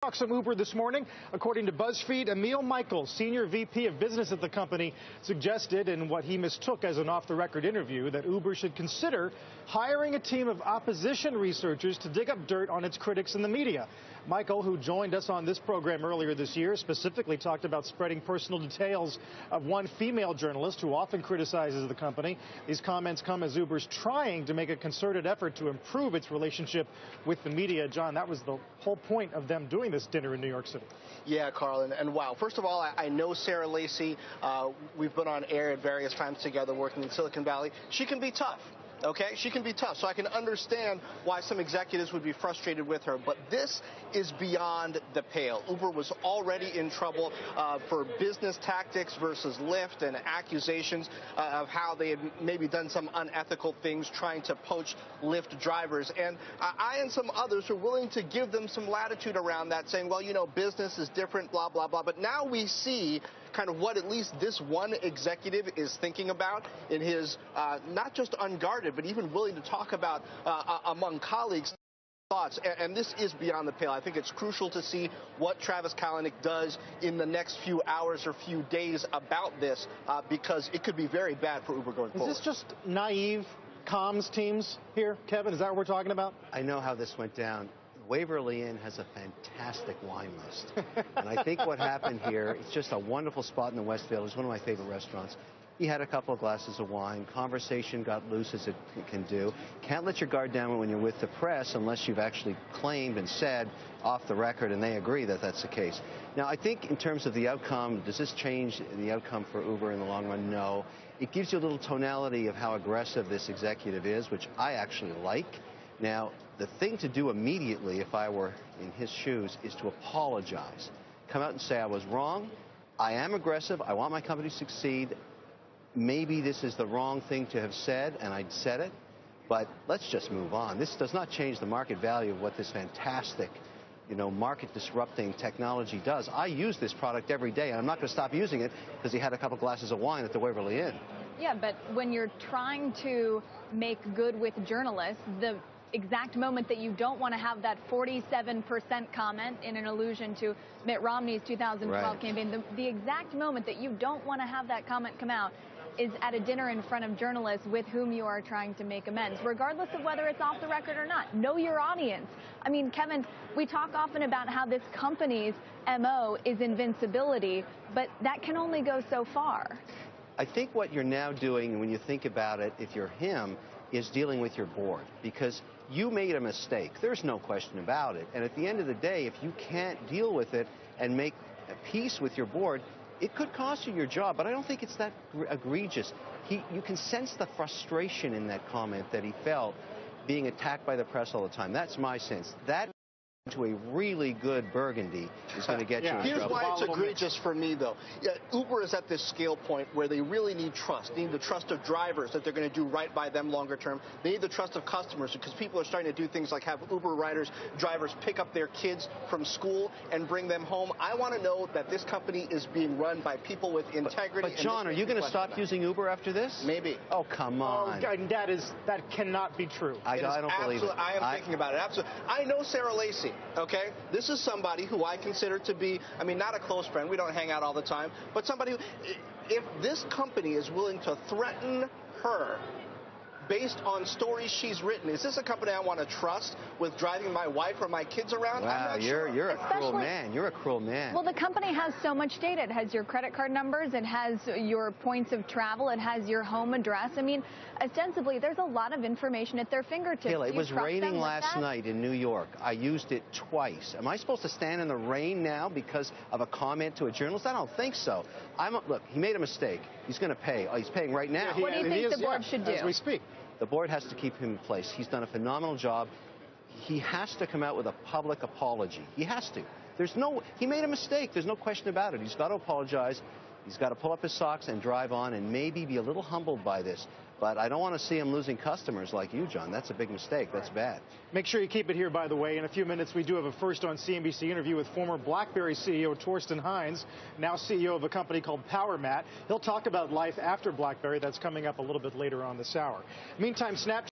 Talk some Uber this morning. According to BuzzFeed, Emil Michaels, senior VP of business at the company, suggested in what he mistook as an off-the-record interview that Uber should consider hiring a team of opposition researchers to dig up dirt on its critics in the media. Michael, who joined us on this program earlier this year, specifically talked about spreading personal details of one female journalist who often criticizes the company. These comments come as Uber's trying to make a concerted effort to improve its relationship with the media. John, that was the whole point of them doing this dinner in New York City. Yeah, Carl, and wow. First of all, I know Sarah Lacey. We've been on air at various times together working in Silicon Valley. She can be tough. Okay, she can be tough, so I can understand why some executives would be frustrated with her, but this is beyond the pale. Uber was already in trouble for business tactics versus Lyft and accusations of how they had maybe done some unethical things trying to poach Lyft drivers, and I and some others are willing to give them some latitude around that, saying, well, you know, business is different, blah, blah, blah, but now we see kind of what at least this one executive is thinking about in his not just unguarded, but even willing to talk about among colleagues thoughts. And this is beyond the pale. I think it's crucial to see what Travis Kalanick does in the next few hours or few days about this, because it could be very bad for Uber going forward. Is this just naive comms teams here, Kevin? Is that what we're talking about? I know how this went down. Waverly Inn has a fantastic wine list. And I think what happened here, it's just a wonderful spot in the Westfield. It's one of my favorite restaurants. He had a couple of glasses of wine. Conversation got loose as it can do. Can't let your guard down when you're with the press unless you've actually claimed and said off the record, and they agree that that's the case. Now, I think in terms of the outcome, does this change the outcome for Uber in the long run? No. It gives you a little tonality of how aggressive this executive is, which I actually like. Now, the thing to do immediately, if I were in his shoes, is to apologize. Come out and say, I was wrong. I am aggressive. I want my company to succeed. Maybe this is the wrong thing to have said, and I'd said it. But let's just move on. This does not change the market value of what this fantastic, market-disrupting technology does. I use this product every day, and I'm not going to stop using it because he had a couple glasses of wine at the Waverly Inn. Yeah, but when you're trying to make good with journalists, the exact moment that you don't want to have that 47% comment in an allusion to Mitt Romney's 2012 campaign, the exact moment that you don't want to have that comment come out is at a dinner in front of journalists with whom you are trying to make amends, regardless of whether it's off the record or not. Know your audience. I mean, Kevin, we talk often about how this company's MO is invincibility, but that can only go so far. I think what you're now doing, when you think about it, if you're him, is dealing with your board, because you made a mistake. There's no question about it. And at the end of the day, if you can't deal with it and make peace with your board, it could cost you your job. But I don't think it's that egregious. You can sense the frustration in that comment that he felt being attacked by the press all the time. That's my sense. That to a really good Burgundy is going to get you in Here's trouble. why it's egregious for me, though. Yeah, Uber is at this scale point where they really need trust. They need the trust of drivers that they're going to do right by them longer term. They need the trust of customers because people are starting to do things like have Uber drivers pick up their kids from school and bring them home. I want to know that this company is being run by people with integrity. But John, are you going to stop using Uber after this? Maybe. Oh, come on. Oh, that cannot be true. I don't believe it. I am thinking about it. Absolutely. I know Sarah Lacey. Okay, this is somebody who I consider to be, not a close friend. We don't hang out all the time, but somebody who, if this company is willing to threaten her based on stories she's written, is this a company I want to trust with driving my wife or my kids around? Wow, I'm not you're sure. a cruel man. You're a cruel man. Well, the company has so much data. It has your credit card numbers. It has your points of travel. It has your home address. I mean, ostensibly, there's a lot of information at their fingertips. Kayla, it was raining last night in New York. I used it twice. Am I supposed to stand in the rain now because of a comment to a journalist? I don't think so. Look, he made a mistake. He's going to pay. He's paying right now. What do you think the board should do? As we speak. The board has to keep him in place. He's done a phenomenal job. He has to come out with a public apology. He has to. He made a mistake. There's no question about it. He's got to apologize. He's got to pull up his socks and drive on and maybe be a little humbled by this. But I don't want to see him losing customers like you, John. That's a big mistake. That's bad. Make sure you keep it here, by the way. In a few minutes, we do have a first on CNBC interview with former BlackBerry CEO Torsten Heinz, now CEO of a company called PowerMat. He'll talk about life after BlackBerry. That's coming up a little bit later on this hour. Meantime, Snapchat